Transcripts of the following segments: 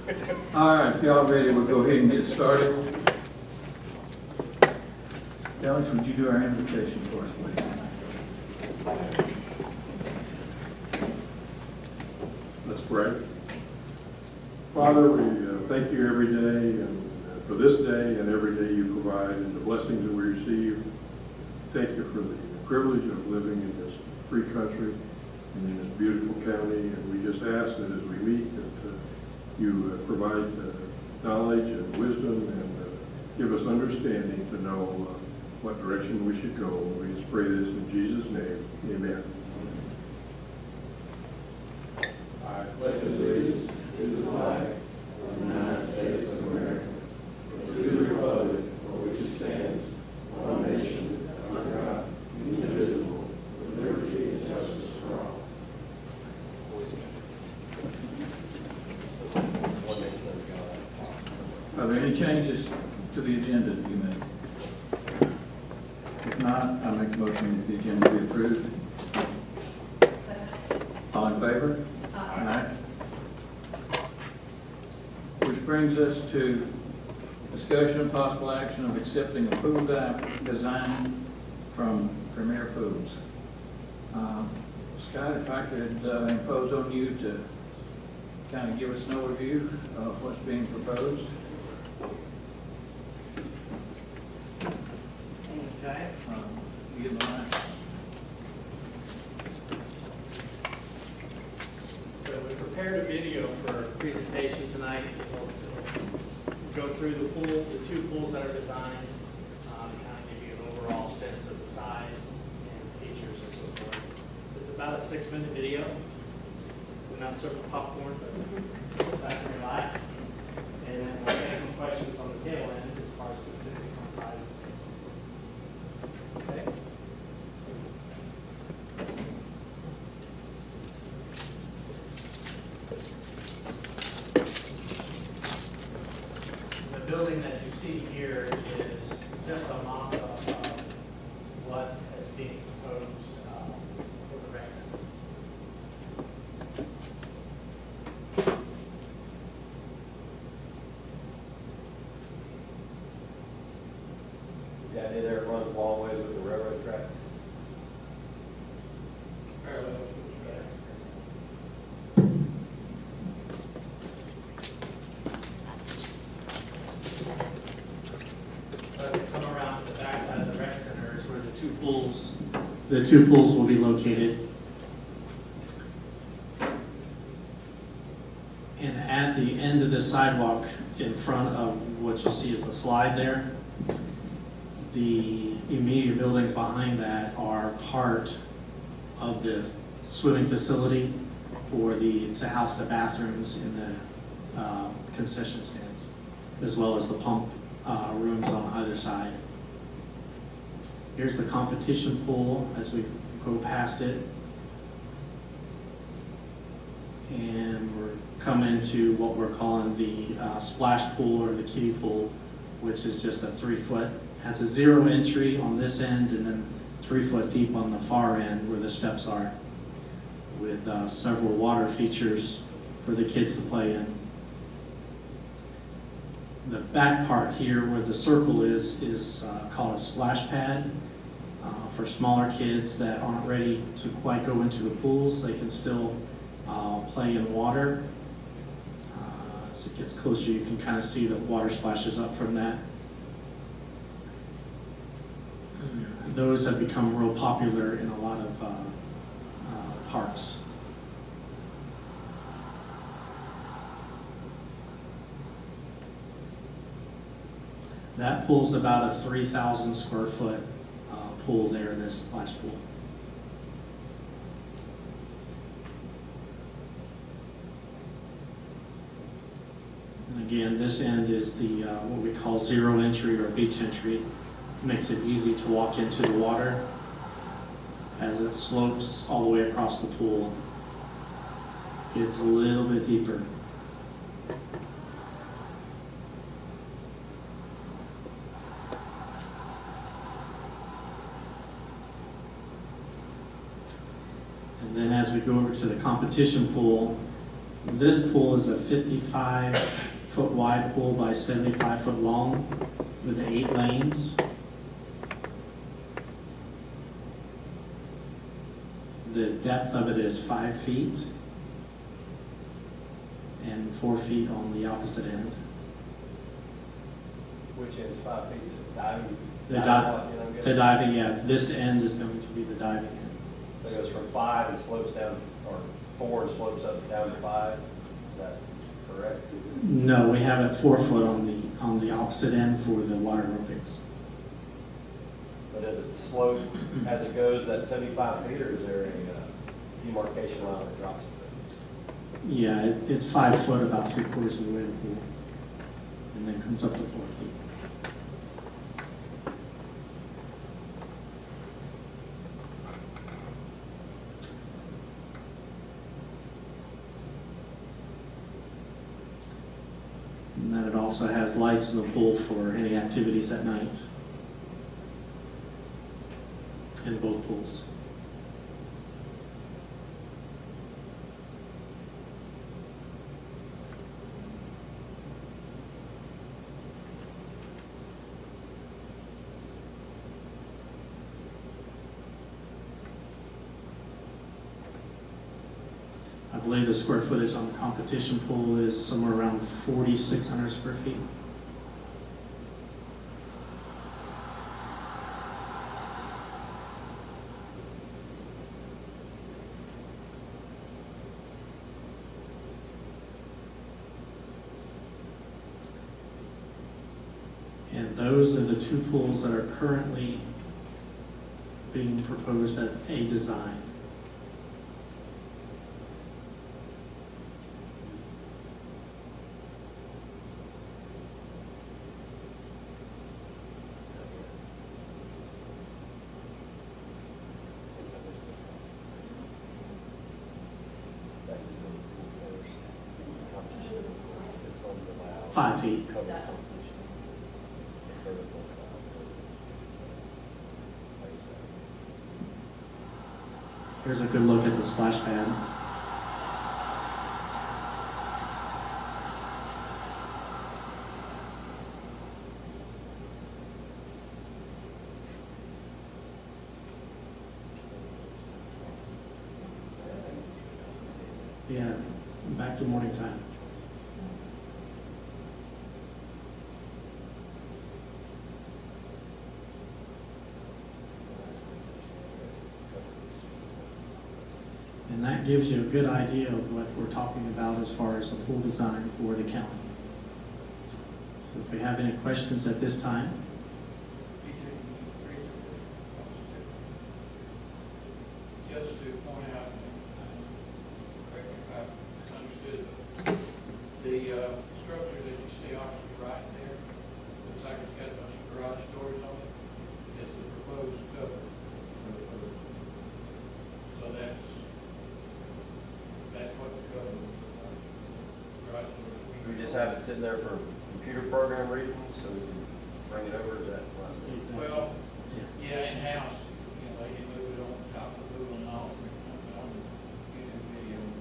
All right, if y'all ready, we'll go ahead and get started. Alex, would you do our invocation for us, please? Let's pray. Father, we thank you every day and for this day and every day you provide and the blessings that we receive. Thank you for the privilege of living in this free country and in this beautiful county. And we just ask that as we meet that you provide knowledge and wisdom and give us understanding to know what direction we should go. We just pray this in Jesus' name. Amen. I pledge allegiance to the flag of the United States of America, and to the republic for which it stands, one nation, under God, indivisible, with liberty and justice for all. Are there any changes to the agenda that you made? If not, I make a motion that the agenda be approved. All in favor? Aye. Which brings us to discussion and possible action of accepting a pool design from Premier Pools. Scott, if I could impose on you to kind of give us an overview of what's being proposed. Okay. You get the line. So we prepared a video for presentation tonight. It'll go through the pool, the two pools that are designed, kind of give you an overall sense of the size and features and so forth. It's about a 6-minute video. We're not serving popcorn, but sit back and relax. And then we'll take some questions on the tail end as far as specifics on sizes. Okay. The building that you see here is just a mock-up of what is being proposed for the rec center. The idea there runs long ways with the railroad track. Parallel to the track. But if you come around to the backside of the rec center is where the two pools will be located. And at the end of the sidewalk in front of what you see is the slide there, the immediate buildings behind that are part of the swimming facility for to house the bathrooms in the concession stands, as well as the pump rooms on either side. Here's the competition pool as we go past it. And we're coming to what we're calling the splash pool or the kiddie pool, which is just a 3-foot, has a 0 entry on this end and then 3 foot deep on the far end where the steps are, with several water features for the kids to play in. The back part here where the circle is called a splash pad. For smaller kids that aren't ready to quite go into the pools, they can still play in water. As it gets closer, you can kind of see the water splashes up from that. Those have become real popular in a lot of parks. That pool's about a 3,000 square foot pool there, this splash pool. And again, this end is the what we call 0 entry or beach entry. Makes it easy to walk into the water as it slopes all the way across the pool. Gets a little bit deeper. And then as we go over to the competition pool, This pool is a 55-foot wide pool by 75-foot long with 8 lanes. The depth of it is 5 feet and 4 feet on the opposite end. Which is 5 feet, diving? The diving, yeah, this end is going to be the diving end. So it goes from 5 and slopes down, or 4 and slopes up down to 5, is that correct? No, we have it 4 foot on the opposite end for the water aerobics. But does it slope as it goes that 75 feet, or is there a demarcation line that drops it? Yeah, it's 5 foot, about 3/4 of the way to the pool, and then comes up to 4 feet. And then it also has lights in the pool for any activities at night in both pools. I believe the square footage on the competition pool is somewhere around 4,600 square feet. And those are the 2 pools that are currently being proposed as a design. That is the pool first. Competition, if funds allow. 5 feet. Cover competition. Vertical, Here's a good look at the splash pad. Yeah, back to morning time. And that gives you a good idea of what we're talking about as far as the pool design for the county. So if we have any questions at this time. Just to point out, correct me if I understood, the structure that you see off to the right there, looks like it's got a bunch of garage doors on it, is the proposed cover. So that's what the cover is. Garage doors. We just have it sitting there for computer program reasons, so we can bring it over to that. Well, yeah, in-house, you know, they can move it on top of Google and all, on YouTube videos,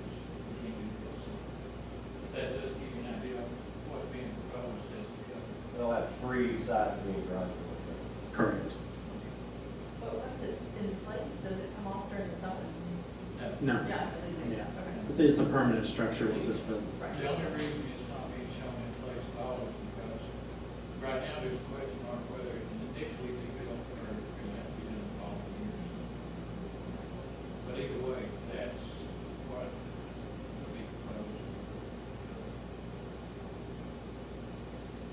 that does give you an idea of what's being proposed as the cover. They'll have 3 sides being garage doors. Correct. But once it's in place, does it come off during the summer? No. Yeah, I believe it. Yeah. It's a permanent structure once it's built. The only reason it's not being shown in place at all is because right now there's a question mark whether it can initially be built or it can have to be done in the following years. But either way, that's what would be proposed.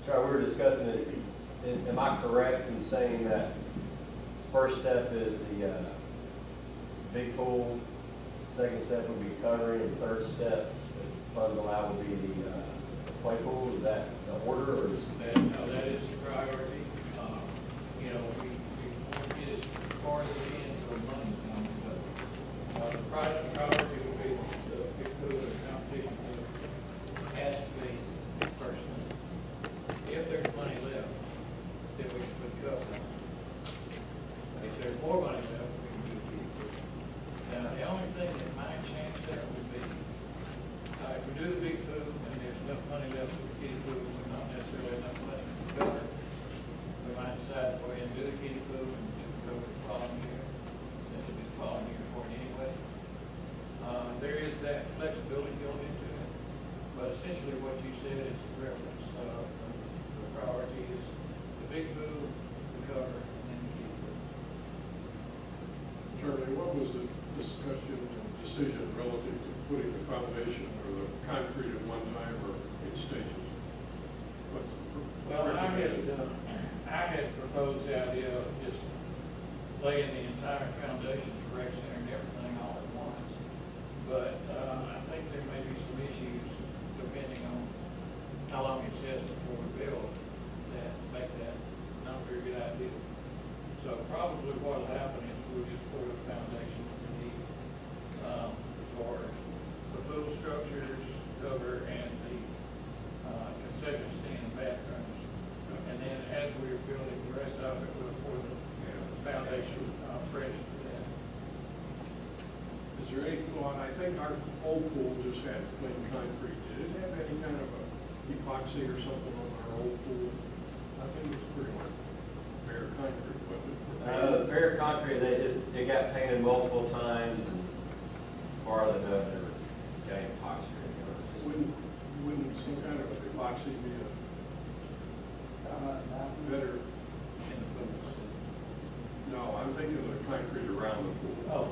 Charlie, we were discussing it. Am I correct in saying that first step is the big pool, second step would be covering, and third step, if funds allow, would be the play pool? Is that the order, or is No, that is the priority. You know, we want to get as far as we can so money comes, but the priority will be the big pool or competition pool has to be first thing. If there's money left, then we can put cover on it. If there's more money left, we can do the pool. Now, the only thing that might change there would be, if we do Jeremy, what was the discussion and decision relative to putting the foundation or the concrete at one time or in stages? What's Well, I had proposed the idea of just laying the entire foundation for rec center and everything all at once. But, I think there may be some issues depending on how long it says before we build that make that not a very good idea. So probably what'll happen is we'll just pour the foundation we need, for the pool structures cover and the, concession stand and bathrooms. And then as we're building the rest of it, we'll pour the foundation, fresh for that. Is there any thought, I think our old pool just had plain concrete. Did it have any kind of a epoxy or something on our old pool? I think it was pretty much bare concrete, wasn't it? Bare concrete, it got painted multiple times and farther than that, they were getting epoxy. Wouldn't some kind of epoxy be a better? No, I'm thinking of the concrete around the pool. Oh,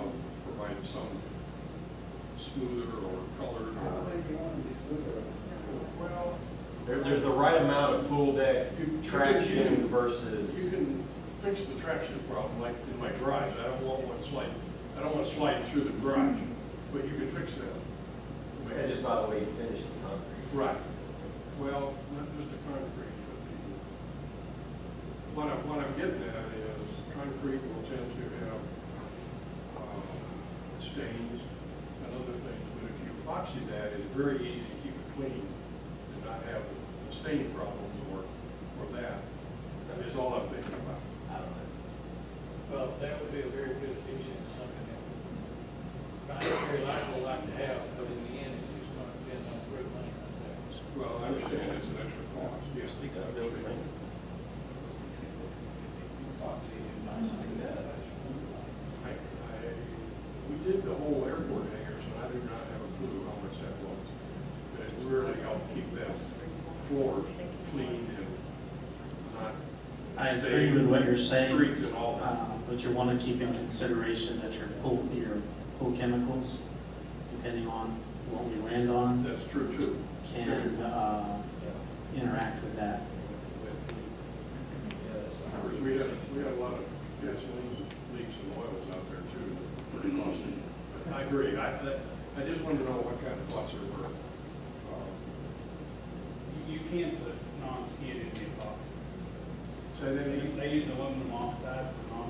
Of providing some smoother or colored or. Well, There's the right amount of pool deck traction versus. You can fix the traction problem, like in my garage. I don't want sliding through the garage, but you can fix that. Yeah, just by the way you finish the concrete. Right. Well, not just the concrete, but what I'm getting at is concrete will tend to have stains and other things, but if you epoxy that, it's very easy to keep it clean and not have the stain problems or that. That is all I'm thinking about. I don't know. well, that would be a very good addition to something that I very likely like to have, but in the end, it's just going to depend on where the money comes out. Well, I understand it's an extra cost, yes. We did the whole airport hangars, and I do not have a clue how much that was. But it really helped keep that floor clean and not. I agree with what you're saying, Streaked and all that. but you want to keep in consideration that your pool chemicals, depending on what we land on, That's true too. can interact with that. Of course, we had a lot of gasoline leaks and oils out there too, pretty costly. But I agree, I just wanted to know what kind of costs there were. You can't put non-skid in the epoxy. Say that again? They use aluminum oxide for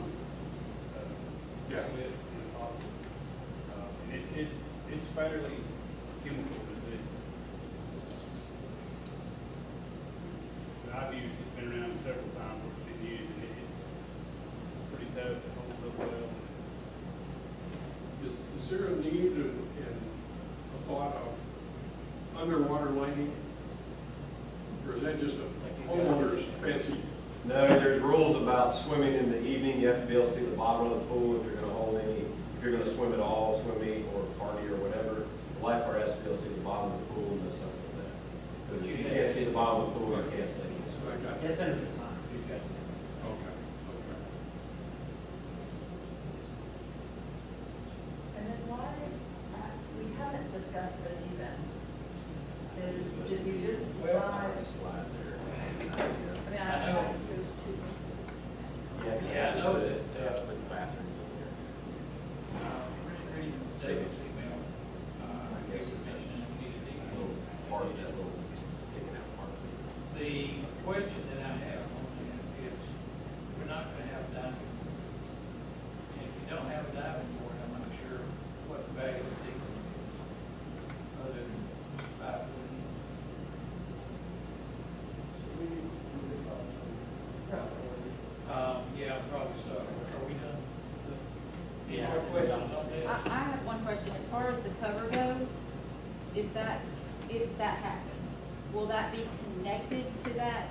Yeah. non-skid in epoxy. And it's fairly chemical resistant. But I've used it, it's been around several times where it's been used, and it's pretty tough to hold up well. Is there a need and a thought of underwater lighting? Or is that just a homeowner's fancy? No, there's rules about swimming in the evening. You have to be able to see the bottom of the pool if you're going to hold any, if you're going to swim at all, swim meet or party or whatever. The lifeguard has to be able to see the bottom of the pool and stuff like that. Because if you can't see the bottom of the pool, you can't see it. I got It's under the design. Okay. And then why, we haven't discussed the event. Did we just decide? I mean, I know. there's two. Yeah, I know that, David's email, he was mentioning we needed to email. Part of that little sticking out part. The question that I have on that is, we're not gonna have a diving. And if you don't have a diving board, I'm not sure what the value of the deal is, other than 5 foot. Yeah, probably so. Are we done? Any more questions on that? I have one question. As far as the cover goes, if that happens, will that be connected to that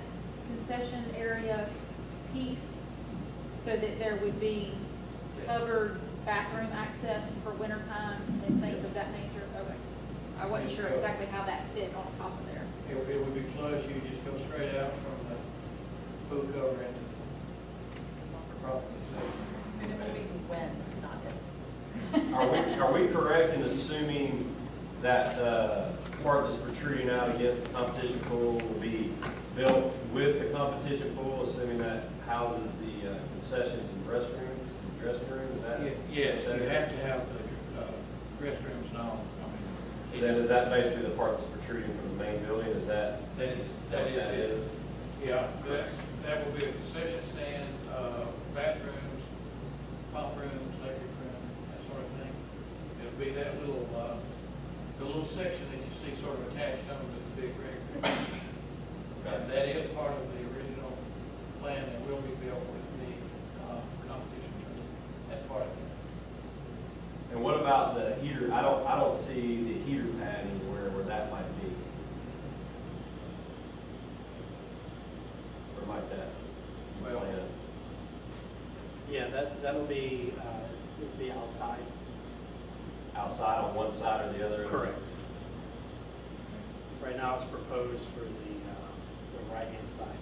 concession area piece? So that there would be covered bathroom access for wintertime and things of that nature? Okay. I wasn't sure exactly how that fit on top of there. It would be flush, you just go straight out from the pool cover and across the And it will be when? are we correct in assuming that part that's protruding out against the competition pool will be built with the competition pool, assuming that houses the concessions and restrooms and dressing rooms? Is that? Yes, you have to have the restrooms and all. I mean, Then is that basically the part that's protruding from the main building? Is that? That is what it. Yeah, that will be a concession stand, bathrooms, pump rooms, electric room, that sort of thing. It'll be that little, the little section that you see sort of attached onto the big rig. And that is part of the original plan that will be built with the competition. That's part of it. And what about the heater? I don't see the heater pad anywhere where that might be. Where might that? Well, plan? Yeah, that'll be, it'll be outside. Outside on one side or the other? Correct. Right now, it's proposed for the right-hand side.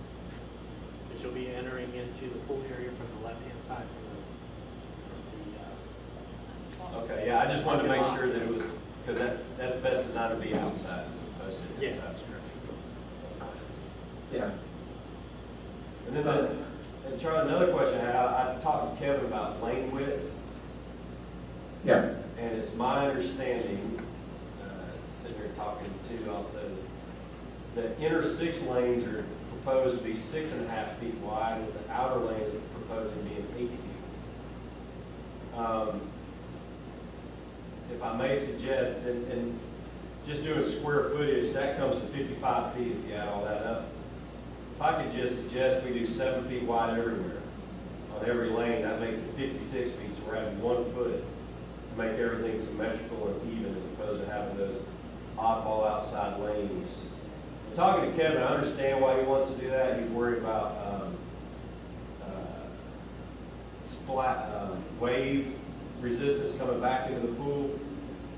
Because you'll be entering into the pool area from the left-hand side from the Okay, yeah, I just wanted to make sure that it was, because that's best designed to be outside as opposed to Yeah. inside structure. Yeah. And then, and Charlie, another question I had, I talked to Kevin about lane width, Yeah. and it's my understanding, sitting here talking to also, that inner 6 lanes are proposed to be 6.5 feet wide, with the outer lanes are proposed to be 8 feet. If I may suggest, and just doing square footage, that comes to 55 feet if you add all that up. If I could just suggest we do 7 feet wide everywhere, on every lane, that makes it 56 feet, so we're adding 1 foot to make everything symmetrical and even, as opposed to having those oddball outside lanes. Talking to Kevin, I understand why he wants to do that. He's worried about wave resistance coming back into the pool,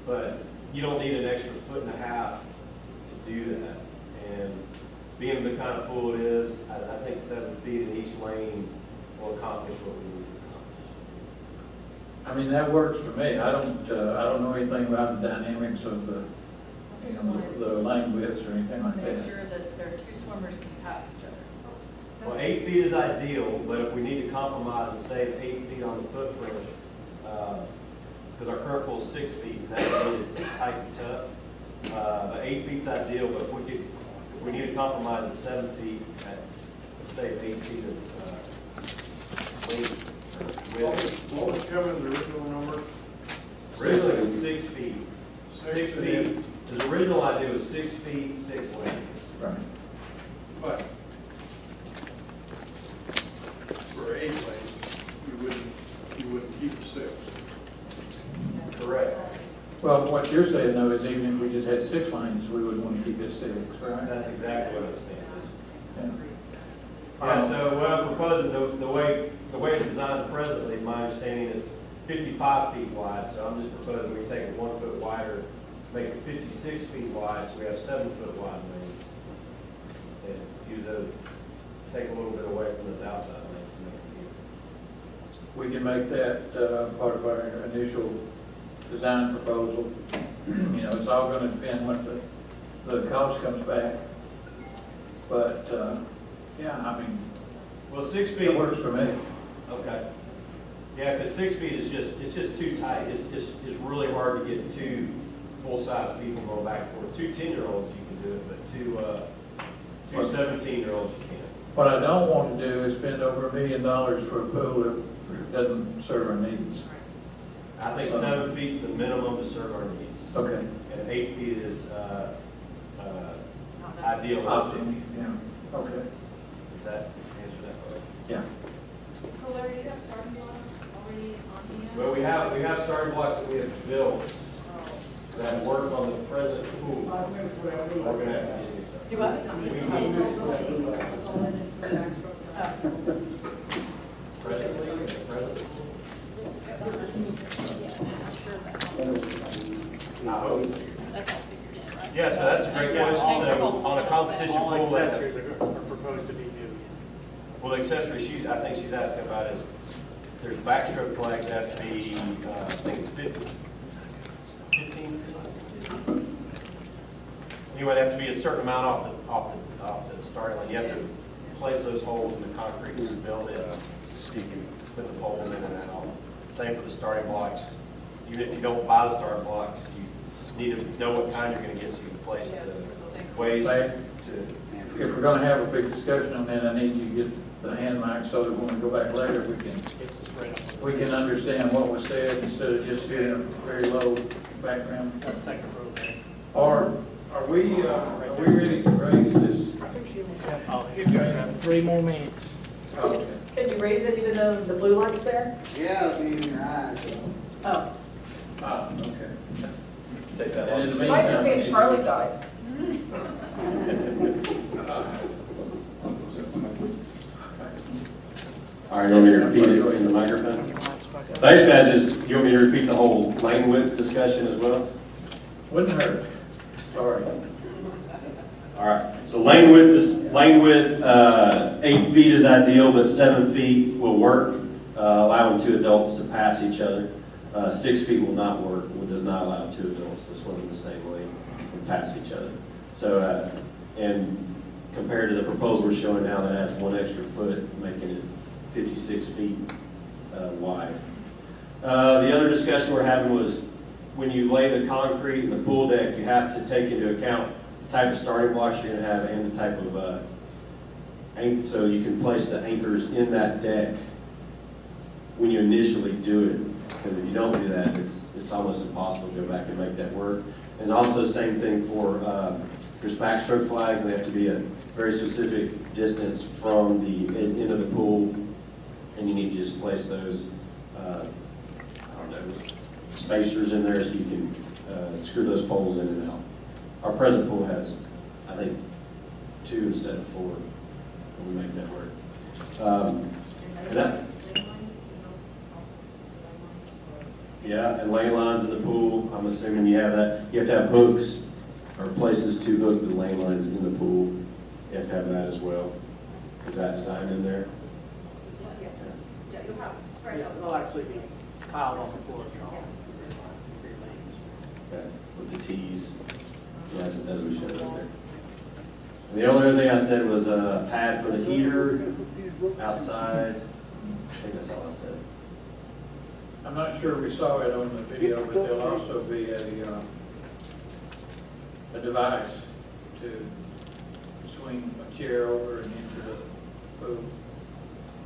but you don't need an extra 1.5 feet to do that. And being the kind of pool it is, I think 7 feet in each lane will accomplish what we need to accomplish. I mean, that works for me. I don't know anything about the dynamics of the, you know, the lane widths or anything like Make that. sure that their 2 swimmers can pass each other. Well, 8 feet is ideal, but if we need to compromise and save 8 feet on the footprint, because our current pool is 6 feet, and that's really tight and tough. But 8 feet's ideal, but if we need to compromise at 7 feet, that's save 8 feet of width. What was Kevin's original number? Originally it was 6 feet. 6 feet. His original idea was 6 feet, 6 lanes. Right. But for 8 lanes, you wouldn't keep 6. Correct. Well, what you're saying though is even if we just had 6 lanes, we would want to keep it 6, right? That's exactly what I'm saying. Yeah. All right, so what I'm proposing, the way it's designed presently, my understanding is 55 feet wide, so I'm just proposing we take it 1 foot wider, make it 56 feet wide, so we have 7 foot wide lanes. And use those, take a little bit away from those outside lanes to make it even. We can make that part of our initial design proposal. You know, it's all going to depend what the cost comes back. But, yeah, I mean, Well, 6 feet. it works for me. Okay. Yeah, because 6 feet is it's just too tight. It's really hard to get 2 full-size people going back and forth. 2 10-year-olds you can do it, but two 17-year-olds you can't. What I don't want to do is spend over $1 million for a pool that doesn't serve our needs. I think So- 7 feet's the minimum to serve our needs. Okay. And 8 feet is idealistic. Yeah, okay, Does that answer that question? yeah. So Larry, do you have starting blocks already on hand? Well, we have starting blocks that we have built that work on the present pool. We're gonna have to get new stuff. Do I? Presently, I hope so. That's all figured in, right? Yeah, so that's a great question. So on a competition All pool, that's, accessories are proposed to be new. well, the accessory I think she's asking about is, there's backstroke flags that have to be, I think it's 50. Anyway, they have to be a certain amount off the starting line. You have to place those holes in the concrete to build it, so you can spin the poles in and out. Same for the starting blocks. Even if you don't buy the starting blocks, you need to know what kind you're gonna get so you can place the ways Larry? to. If we're gonna have a big discussion on that, I need you to get the hand mic so that when we go back later, It's right up. we can understand what was said instead of just hearing a very low background. That second row there. Or are we ready to raise this? Oh, he's got 3 more minutes. Okay. Can you raise it even though the blue light's there? Yeah, it'll be in your eyes. Oh, Okay. Takes that And in the long. might just meantime, be in Charlie's eyes. All right, you want me to repeat it in the microphone? Basically, you want me to repeat the whole lane width discussion as well? Wouldn't hurt. Sorry. All right, so lane width, 8 feet is ideal, but 7 feet will work, allowing 2 adults to pass each other. 6 feet will not work, it does not allow 2 adults to swim in the same lane and pass each other. So, and compared to the proposal we're showing now, that adds 1 extra foot, making it 56 feet wide. The other discussion we're having was when you lay the concrete and the pool deck, you have to take into account the type of starting blocks you're going to have and the type of so you can place the anchors in that deck when you initially do it. Because if you don't do that, it's almost impossible to go back and make that work. And also same thing for there's backstroke flags. They have to be a very specific distance from the end of the pool, and you need to just place those spacers in there so you can screw those poles in and out. Our present pool has, I think, 2 instead of 4, and we make that work. Yeah, and lane lines in the pool, I'm assuming you have that. You have to have hooks or places to hook the lane lines in the pool. You have to have that as well. Is that designed in there? Yeah, you'll have, right, Yeah, they'll actually be tiled off the floor. Okay, with the T's, yes, as we showed up there. And the only other thing I said was a pad for the heater outside. I think that's all I said. I'm not sure we saw it on the video, but there'll also be a device to swing a chair over and into the pool.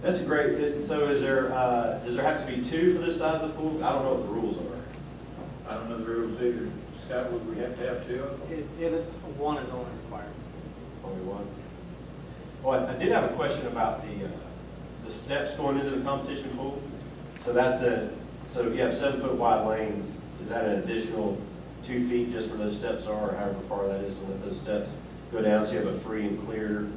That's a great, so is there, does there have to be 2 for this size of the pool? I don't know what the rules are. I don't know the rules either. Scott, would we have to have 2 of them? It is, 1 is only required. Only 1. Well, I did have a question about the steps going into the competition pool. So so if you have 7 foot wide lanes, is that an additional 2 feet just where those steps are, or however far that is to let those steps go down so you have a free and clear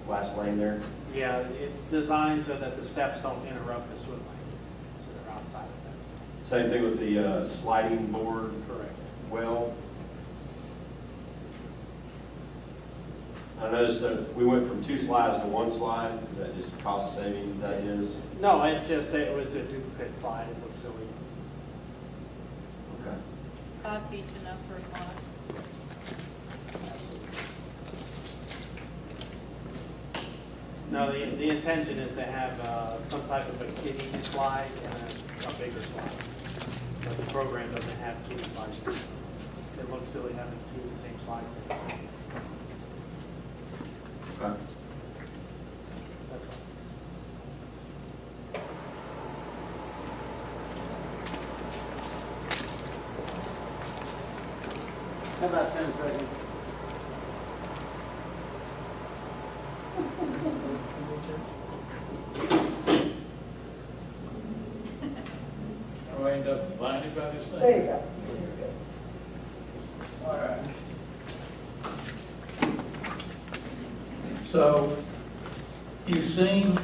last lane there? Yeah, it's designed so that the steps don't interrupt the swim lane, so they're outside of that. Same thing with the sliding board Correct. well. I noticed that we went from 2 slides to 1 slide. Is that just cost savings ideas? No, it's just that it was a duplicate slide, it looks silly. Okay. 5 feet's enough for a slide. No, the intention is to have some type of a kiddie slide and a bigger slide. But the program doesn't have kiddie slides. It looks silly having 2 of the same slides. Okay. That's all. How about 10 seconds? Or end up blinded by this thing? There you go. All right. So, you've seen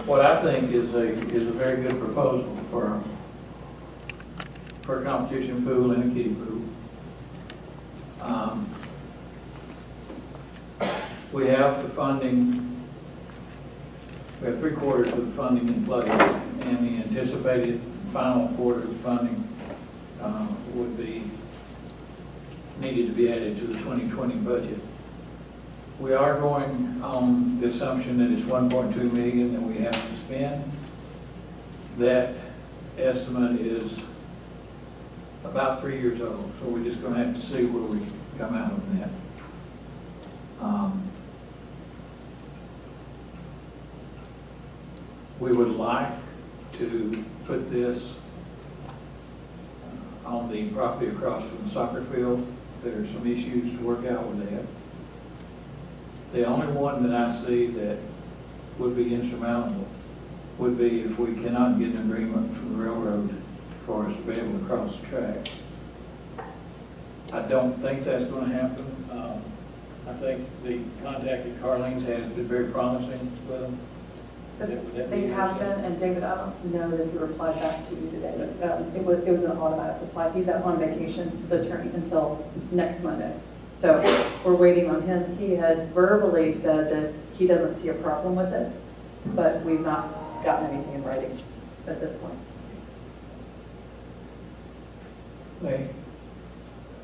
what I think is a very good proposal for a competition pool and a kiddie pool. We have the funding, we have 3/4 of the funding in place, and the anticipated final quarter of funding would be needed to be added to the 2020 budget. We are going on the assumption that it's 1.2 million that we have to spend. That estimate is about 3 years old, so we're just gonna have to see where we come out on that. We would like to put this on the property across from the soccer field. There are some issues to work out with that. The only one that I see that would be insurmountable would be if we cannot get an agreement from the railroad for us to be able to cross the tracks. I don't think that's going to happen. I think the contact that Carlene's had has been very promising with them. They have been, and David, I don't know that he replied back to you today, but it was an automatic reply. He's out on vacation, the attorney, until next Monday. So we're waiting on him. He had verbally said that he doesn't see a problem with it, but we've not gotten anything in writing at this point. Lee?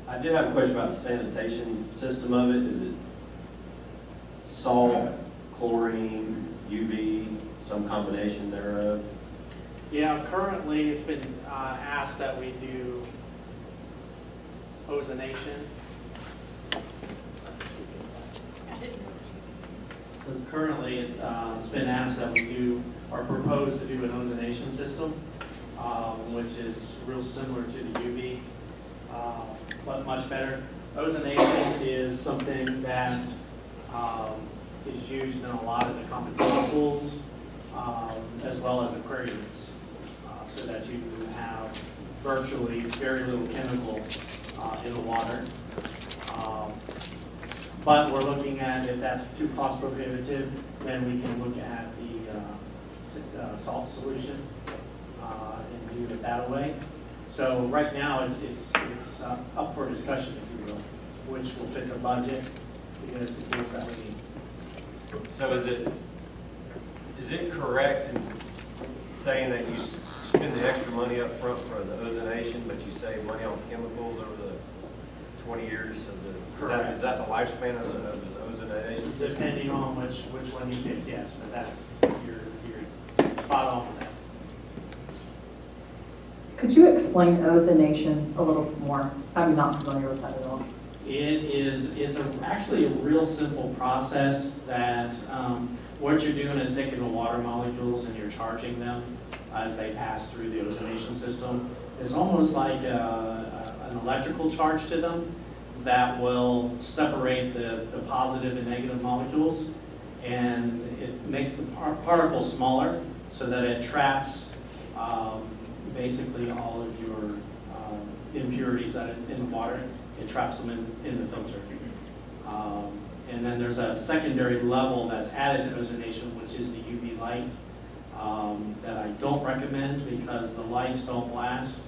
I did have a question about the sanitation system of it. Is it salt, chlorine, UV, some combination thereof? Yeah, currently it's been asked that we do ozonation. So currently it's been asked that we do, or proposed to do an ozonation system, which is real similar to the UV, but much better. Ozonation is something that is used in a lot of the competition pools, as well as aquariums, so that you have virtually very little chemical in the water. But we're looking at, if that's too cost prohibitive, then we can look at the salt solution and do it that way. So right now, it's up for discussion, if you will, which will fit the budget to get us the tools that we need. So is it correct in saying that you spend the extra money up front for the ozonation, but you save money on chemicals over the 20 years of the, is that the lifespan of the ozonation system? Depending on which one you pick, yes, but that's, you're spot on with that. Could you explain ozonation a little more? I'm not familiar with that at all. It's actually a real simple process that what you're doing is taking the water molecules and you're charging them as they pass through the ozonation system. It's almost like an electrical charge to them that will separate the positive and negative molecules, and it makes the particles smaller so that it traps basically all of your impurities that are in the water. It traps them in the filter. And then there's a secondary level that's added to ozonation, which is the UV light, that I don't recommend because the lights don't last,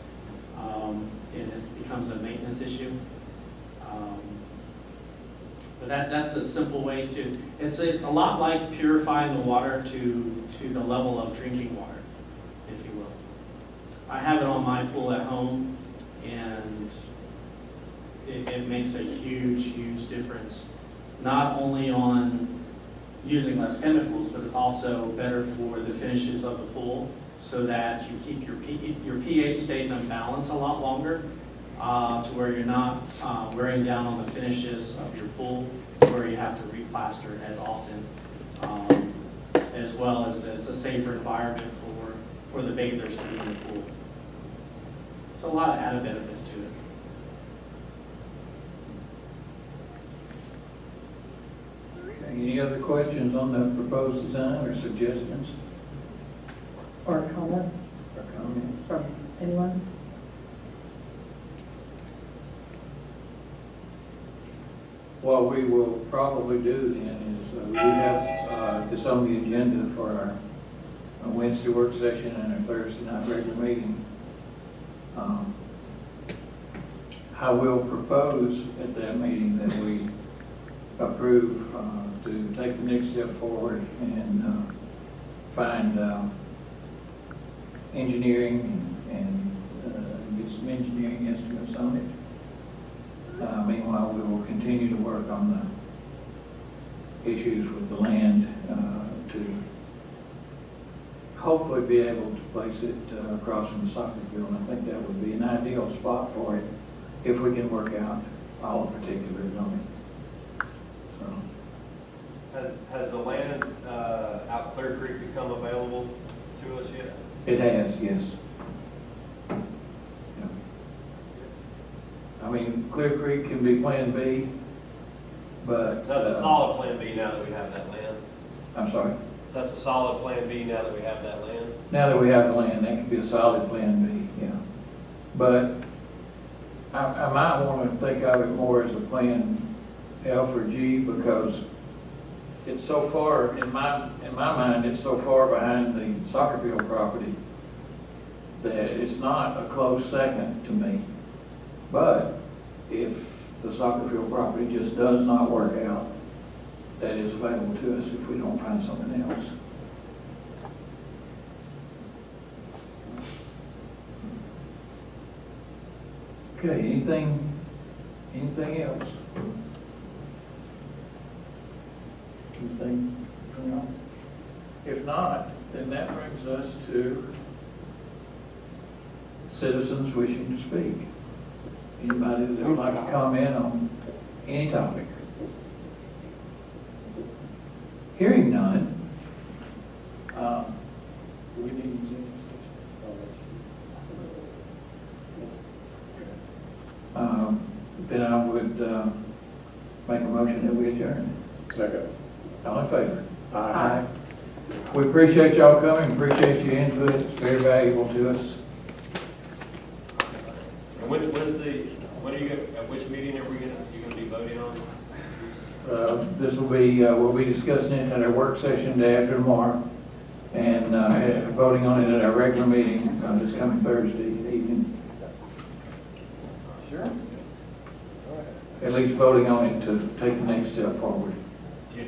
and it becomes a maintenance issue. But that's the simple way to, it's a lot like purifying the water to the level of drinking water, if you will. I have it on my pool at home, and it makes a huge, huge difference. Not only on using less chemicals, but it's also better for the finishes of the pool so that you keep your pH stays in balance a lot longer, to where you're not wearing down on the finishes of your pool, where you have to replaster it as often, as well as it's a safer environment for the bathers to be in the pool. So a lot of added benefits to it. Any other questions on the proposed design or suggestions Or comments or comments? from anyone? What we will probably do then is we have this on the agenda for our Wednesday work session and our Thursday night regular meeting. I will propose at that meeting that we approve to take the next step forward and find engineering and get some engineering estimates on Meanwhile, we will continue to work on the issues with the land to hopefully be able to place it across from the soccer field. And I think that would be an ideal spot for it if we can work out all the particulars on it. So, Has the land out Clear Creek become available to us yet? it has, yes. Yeah. I mean, Clear Creek can be Plan B, but. So that's a solid Plan B now that we have that land? I'm sorry. So that's a solid Plan B now that we have that land? Now that we have the land, that could be a solid Plan B, yeah. But I might want to think of it more as a Plan F or G, because it's so far, in my mind, it's so far behind the soccer field property that it's not a close second to me. But if the soccer field property just does not work out, that is available to us if we don't find something else. Okay, anything else? Anything, if not, then that brings us to citizens wishing to speak. Anybody that would like to comment on any topic? Hearing none, do we need an executive session? Then I would make a motion that we adjourn. Second. All in favor? Aye. We appreciate y'all coming, appreciate your input, it's very valuable to us. And when are you, at which meeting are you gonna be voting on? This will be, we'll be discussing it at our work session day after tomorrow, and voting on it at our regular meeting this coming Thursday evening. Sure. At least voting on it to take the next step forward. Do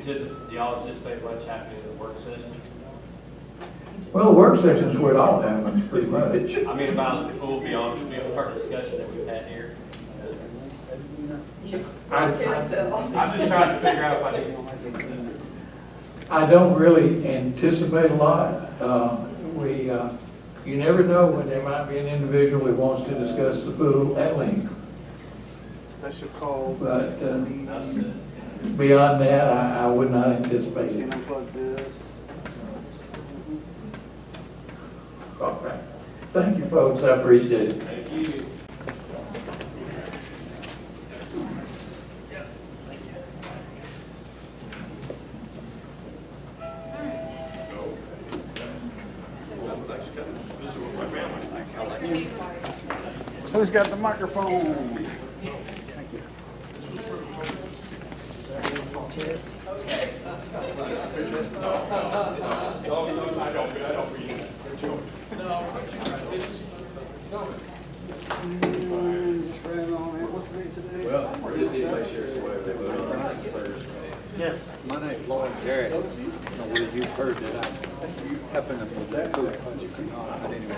y'all anticipate much happening in the work session? Well, the work session's where it all happens, pretty much. I mean, about the pool beyond our discussion that we've had here. I'm just trying to figure out if I need. I don't really anticipate a lot. You never know when there might be an individual that wants to discuss the pool at length. Special call. But beyond that, I would not anticipate it. Can I plug this? All right. Thank you, folks. I appreciate it. Thank you. Who's got the microphone? Thank you. Just ran on it. What's the date today? Well, we just need to make sure it's whatever they vote on Thursday. Yes. My name's Lloyd Garrett. I don't know whether you've heard that I'm helping them with that food project or not, but anyway.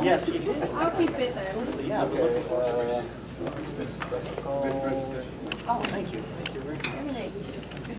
Yes, you did. I'll keep it there. Yeah, we're looking for Special call. Oh, thank you. Thank you very much. Good